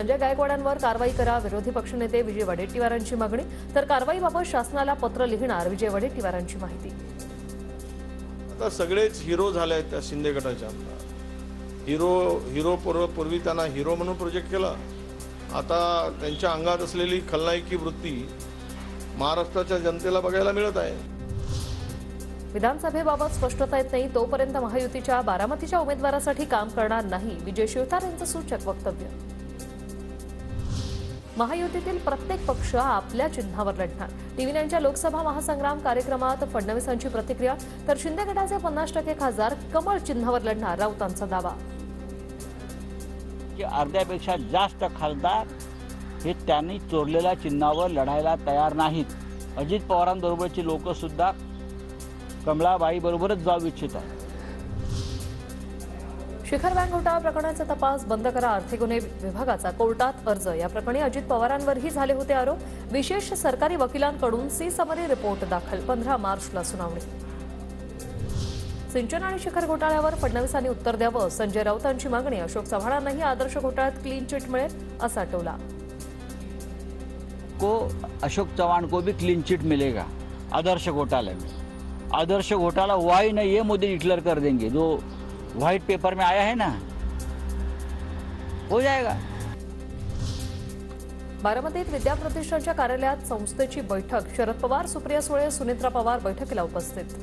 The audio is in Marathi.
संजय गायकवाडांवर कारवाई करा, विरोधी पक्षनेते विजय वडेट्टीवारांची मागणी. तर कारवाईबाबत शासनाला पत्र लिहिणार, विजय वडेट्टीवारांची माहिती. आता सगळेच हिरो झाले आहेत त्या शिंदे गटाच्या. हिरो पूर्वी त्यांना हिरो म्हणून प्रोजेक्ट केला. आता त्यांच्या अंगात असलेली खलनायकी वृत्ती महाराष्ट्राच्या जनतेला बघायला मिळत आहे. विधानसभेबाबत स्पष्टता येत नाही तोपर्यंत महायुतीच्या बारामतीच्या उमेदवारासाठी काम करणार नाही, विजय शिवतार यांचं सूचक वक्तव्य. महायुतीतील प्रत्येक पक्ष आपल्या चिन्हावर लढणार. टीव्ही9च्या लोकसभा महासंग्राम कार्यक्रमात फडणवीसांची प्रतिक्रिया. तर शिंदे गटाचे 50% खासदार कमळ चिन्हावर लढणार, राऊतांचा दावा. अर्ध्यापेक्षा जास्त खासदार हे त्यांनी चोरलेल्या चिन्हावर लढायला तयार नाहीत. अजित पवारांबरोबरची लोक सुद्धा कमळाबाई बरोबरच जाऊ इच्छित आहेत. शिखर बँक घोटाळा प्रकरणाचा तपास बंद करा, आर्थिक गुन्हे विभागाचा कोर्टात अर्ज. या प्रकरणी अजित पवारांवरही झाले होते आरोप. विशेष सरकारी वकिलांकडून सी समरी रिपोर्ट दाखल, 15 मार्चला सुनावणी. सिंचन आणि शिखर घोटाळ्यावर फडणवीसांनी उत्तर द्यावं, संजय राऊतांची मागणी. अशोक चव्हाणांनाही आदर्श घोटाळ्यात क्लीन चिट मिळेल असा टोला. अशोक चव्हाण को भी क्लीन चिट मिलेगा आदर्श घोटाले में. आदर्श घोटाला हुआ ही नहीं, ये मोदी डिक्लेयर कर देंगे. जो व्हाइट पेपर में आया है ना, हो जाएगा. बारामतीत विद्याप्रतिष्ठानच्या कार्यालयात संस्थेची बैठक. शरद पवार, सुप्रिया सुळे, सुनेत्रा पवार बैठकीला उपस्थित.